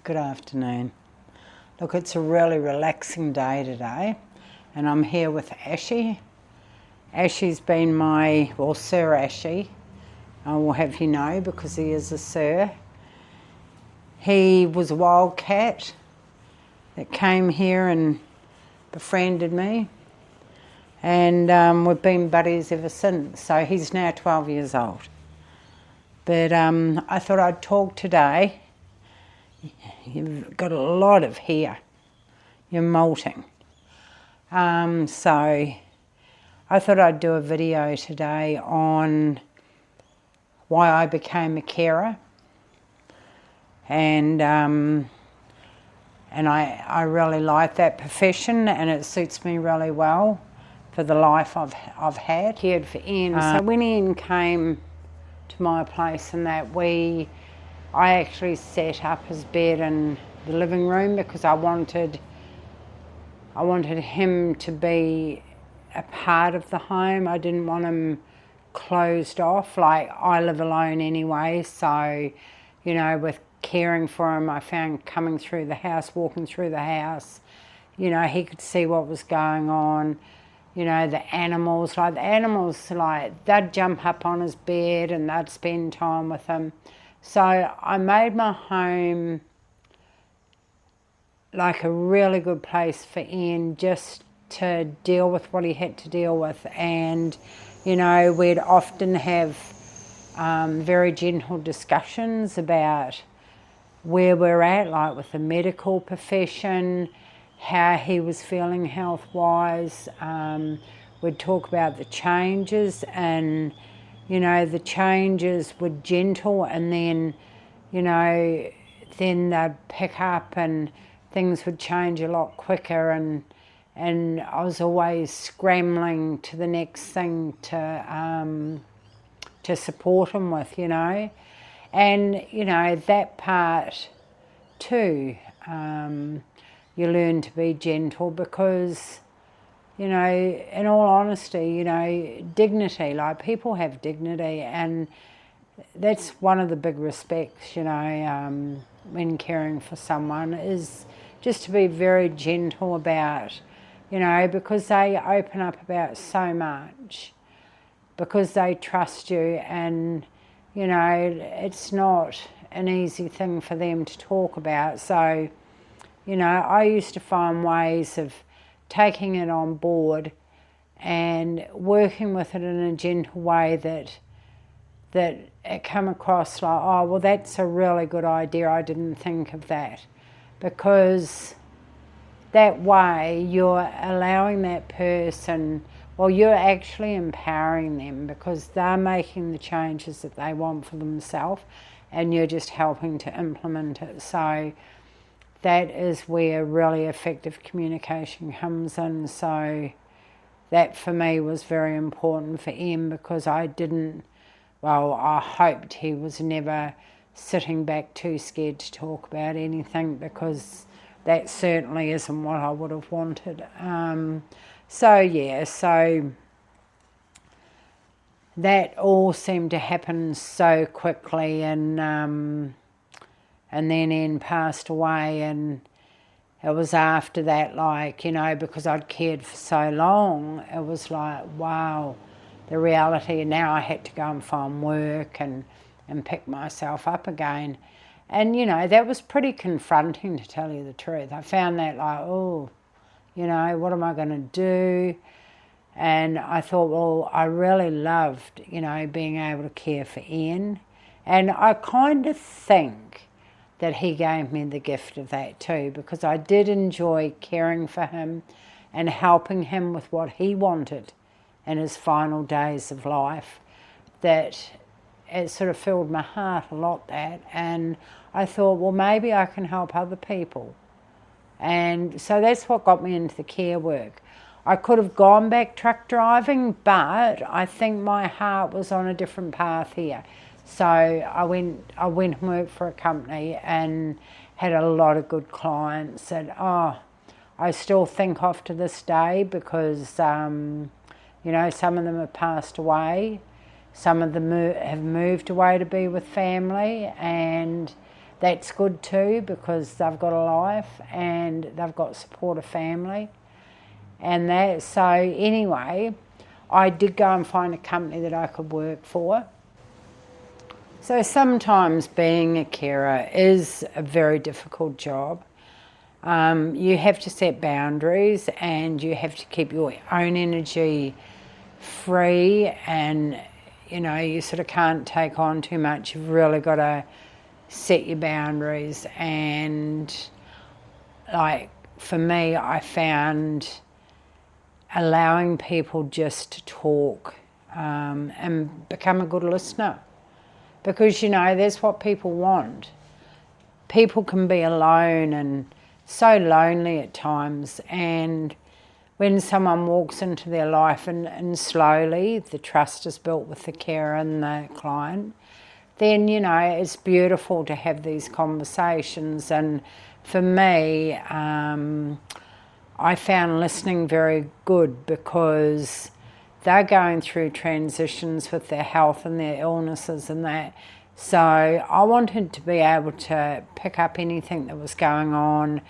Good afternoon. Look, it's a really relaxing day today, and I'm here with Ashy. Ashy's been Sir Ashy, I will have you know, because he is a sir. He was a wildcat that came here and befriended me, and we've been buddies ever since. So he's now 12 years old. But I thought I'd talk today. You've got a lot of hair. You're molting. So I thought I'd do a video today on why I became a carer, and I really like that profession, and it suits me really well for the life I've had. Cared for Ian. So when Ian came to my place and that, I actually set up his bed in the living room because I wanted him to be a part of the home. I didn't want him closed off. Like, I live alone anyway, so, you know, with caring for him, I found coming through the house, walking through the house, you know, he could see what was going on. You know, the animals, they'd jump up on his bed and they'd spend time with him. So I made my home like a really good place for Ian just to deal with what he had to deal with. And, you know, we'd often have very gentle discussions about where we're at, like with the medical profession, how he was feeling health-wise. We'd talk about the changes, and, you know, the changes were gentle, and then, you know, then they'd pick up and things would change a lot quicker, and I was always scrambling to the next thing to support him with, you know. And, you know, that part too, you learn to be gentle because, you know, in all honesty, you know, dignity, like, people have dignity, and that's one of the big respects, you know, when caring for someone, is just to be very gentle about, you know, because they open up about so much, because they trust you, and, you know, it's not an easy thing for them to talk about. So, you know, I used to find ways of taking it on board and working with it in a gentle way that it come across like, oh, well, that's a really good idea, I didn't think of that. Because that way you're allowing that person, well, you're actually empowering them because they're making the changes that they want for themselves, and you're just helping to implement it. So that is where really effective communication comes in. So that for me was very important for Em, because I hoped he was never sitting back too scared to talk about anything, because that certainly isn't what I would have wanted. So that all seemed to happen so quickly, and then Ian passed away, and it was after that, like, you know, because I'd cared for so long, it was like, wow, the reality. And now I had to go and find work and pick myself up again. And, you know, that was pretty confronting, to tell you the truth. I found that like, oh, you know, what am I going to do? And I thought, well, I really loved, you know, being able to care for Ian. And I kind of think that he gave me the gift of that too, because I did enjoy caring for him and helping him with what he wanted in his final days of life. That it sort of filled my heart a lot, that. And I thought, well, maybe I can help other people. And so that's what got me into the care work. I could have gone back truck driving, but I think my heart was on a different path here. So I went and worked for a company and had a lot of good clients. And I still think of to this day, because you know, some of them have passed away, some of them have moved away to be with family, that's good too, because they've got a life and they've got supportive family. And that, so anyway, I did go and find a company that I could work for. So sometimes being a carer is a very difficult job. You have to set boundaries and you have to keep your own energy free, and you sort of can't take on too much. You've really got to set your boundaries. And like for me, I found allowing people just to talk and become a good listener, because that's what people want. People can be alone and so lonely at times, and when someone walks into their life and slowly the trust is built with the carer and the client, then it's beautiful to have these conversations. And for me, I found listening very good, because they're going through transitions with their health and their illnesses and that. So I wanted to be able to pick up anything that was going on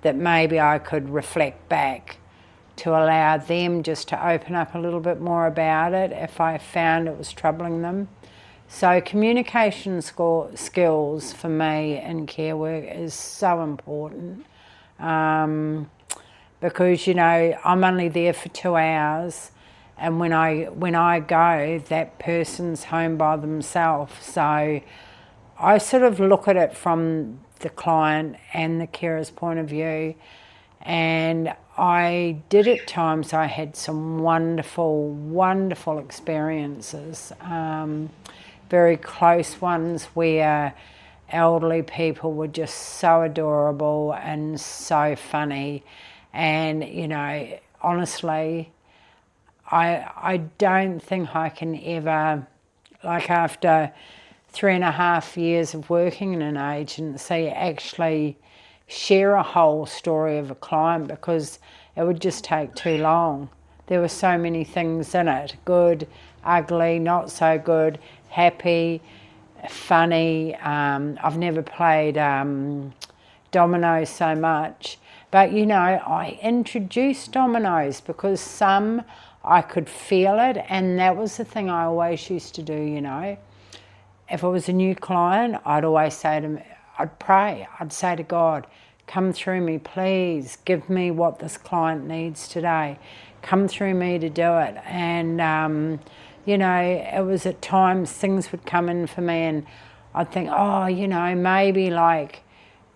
that maybe I could reflect back, to allow them just to open up a little bit more about it if I found it was troubling them. So communication skills for me in care work is so important, because I'm only there for 2 hours, and when I go, that person's home by themselves. So I sort of look at it from the client and the carer's point of view. And I did at times, I had some wonderful, wonderful experiences, very close ones, where elderly people were just so adorable and so funny. And, honestly, I don't think I can ever, like after 3.5 years of working in an agency, actually share a whole story of a client, because it would just take too long. There were so many things in it: good, ugly, not so good, happy, funny. I've never played dominoes so much, but I introduced dominoes because I could feel it, and that was the thing I always used to do. If it was a new client, I'd always say to me, I'd pray, I'd say to God, come through me, please, give me what this client needs today. Come through me to do it. And, it was at times things would come in for me and I'd think, maybe like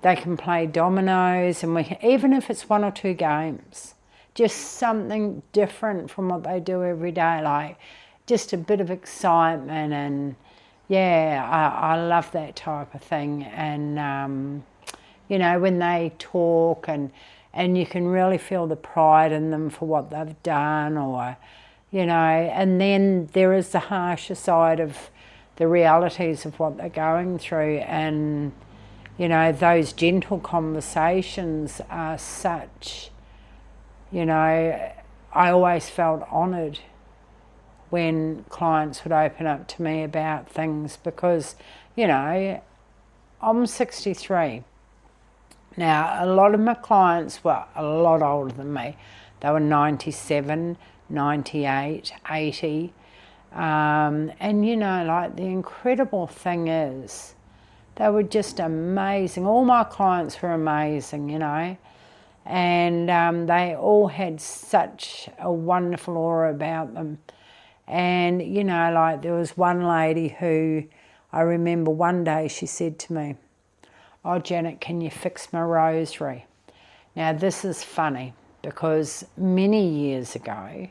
they can play dominoes, and even if it's 1 or 2 games, just something different from what they do every day, like just a bit of excitement. And yeah, I love that type of thing. And, when they talk and you can really feel the pride in them for what they've done, or, and then there is the harsher side of the realities of what they're going through. And, those gentle conversations are such, I always felt honoured when clients would open up to me about things, because, I'm 63. Now, a lot of my clients were a lot older than me. They were 97, 98, 80. And, like the incredible thing is, they were just amazing. All my clients were amazing, and they all had such a wonderful aura about them. And, like there was one lady who I remember one day she said to me, "Oh, Janet, can you fix my rosary?" Now, this is funny, because many years ago,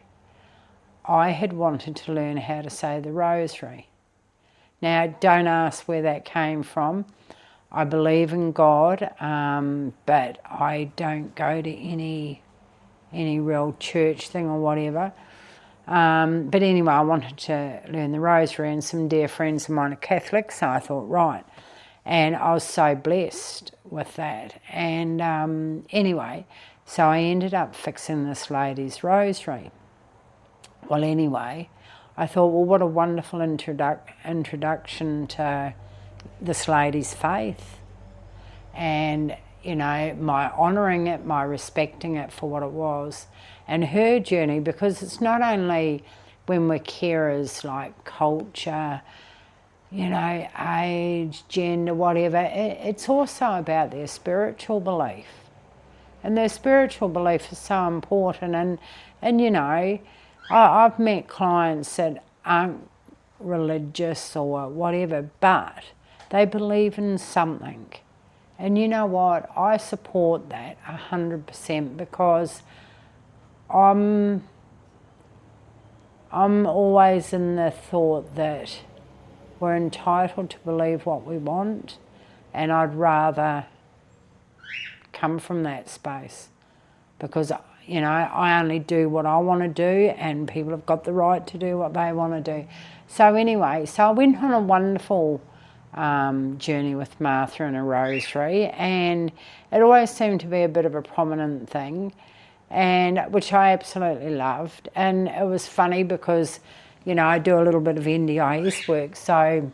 I had wanted to learn how to say the rosary. Now, don't ask where that came from. I believe in God, but I don't go to any real church thing or whatever. But anyway, I wanted to learn the rosary, and some dear friends of mine are Catholic, so I thought, right. And I was so blessed with that. And anyway, so I ended up fixing this lady's rosary. Well, anyway, I thought, well, what a wonderful introduction to this lady's faith. and, you know, my honouring it, my respecting it for what it was. And her journey, because it's not only when we're carers like culture, you know, age, gender, whatever, it's also about their spiritual belief. And their spiritual belief is so important. And you know, I've met clients that aren't religious or whatever, but they believe in something. And you know what? I support that 100% because I'm always in the thought that we're entitled to believe what we want, and I'd rather come from that space because, you know, I only do what I want to do and people have got the right to do what they want to do. So anyway, so I went on a wonderful journey with Martha and a rosary, and it always seemed to be a bit of a prominent thing, and which I absolutely loved. And it was funny because, you know, I do a little bit of NDIS work, so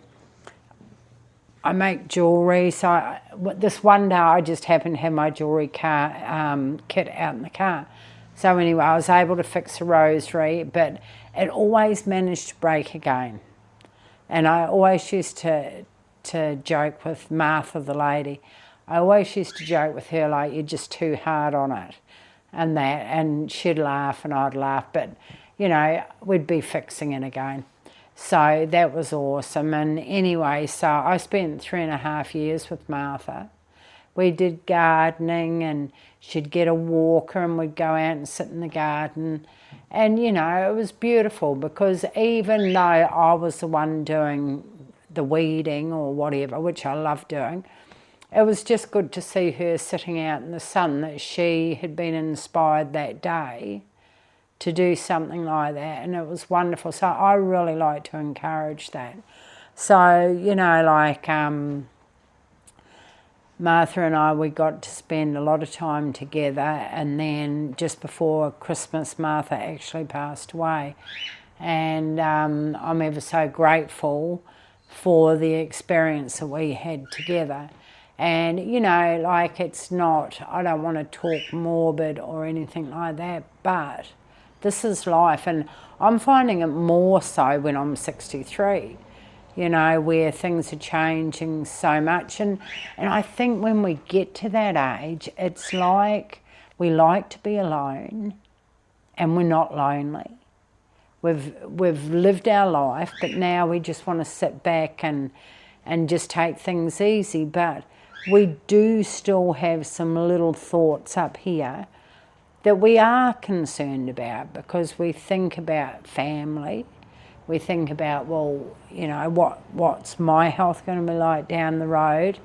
I make jewellery. So this one day I just happened to have my jewellery kit out in the car. So anyway, I was able to fix a rosary, but it always managed to break again. And I always used to joke with Martha, the lady. I always used to joke with her like, you're just too hard on it and that. And she'd laugh and I'd laugh, but, you know, we'd be fixing it again. So that was awesome. And anyway, so I spent 3.5 years with Martha. We did gardening and she'd get a walker and we'd go out and sit in the garden. And, you know, it was beautiful because even though I was the one doing the weeding or whatever, which I love doing, it was just good to see her sitting out in the sun, that she had been inspired that day to do something like that, and it was wonderful. So I really like to encourage that. So, you know, like Martha and I, we got to spend a lot of time together, and then just before Christmas, Martha actually passed away. And I'm ever so grateful for the experience that we had together. And, you know, like it's not, I don't want to talk morbid or anything like that, but this is life. And I'm finding it more so when I'm 63, you know, where things are changing so much. And I think when we get to that age, it's like we like to be alone and we're not lonely. We've lived our life, but now we just want to sit back and just take things easy. But we do still have some little thoughts up here that we are concerned about, because we think about family. We think about, well, you know, what's my health going to be like down the road?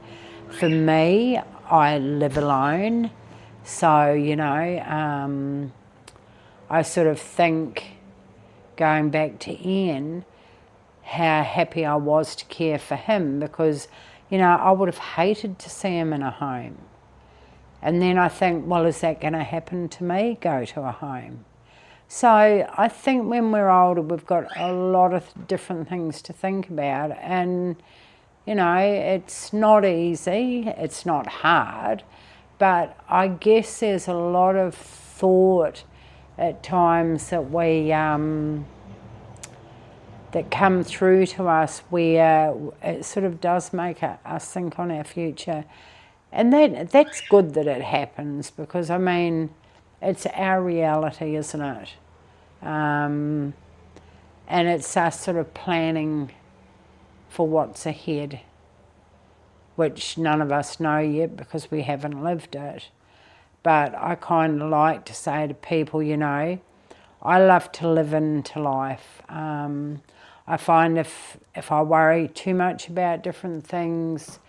For me, I live alone. So, you know, I sort of think, going back to Ian, how happy I was to care for him, because, you know, I would have hated to see him in a home. And then I think, well, is that going to happen to me? Go to a home. So I think when we're older, we've got a lot of different things to think about. And, you know, it's not easy, it's not hard, but I guess there's a lot of thought at times that we that come through to us where it sort of does make us think on our future. And that's good that it happens, because, I mean, it's our reality, isn't it? And it's us sort of planning for what's ahead, which none of us know yet because we haven't lived it. But I kind of like to say to people, you know, I love to live into life. I find if I worry too much about different things,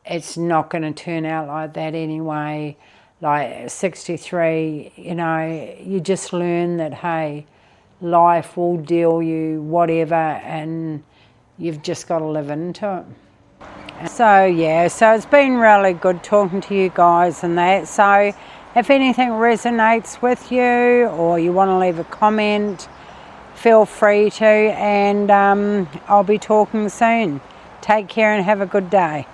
it's not going to turn out like that anyway. Like 63, you know, you just learn that, hey, life will deal you whatever, and you've just got to live into it. So yeah, so it's been really good talking to you guys and that. So if anything resonates with you or you want to leave a comment, feel free to, and I'll be talking soon. Take care and have a good day.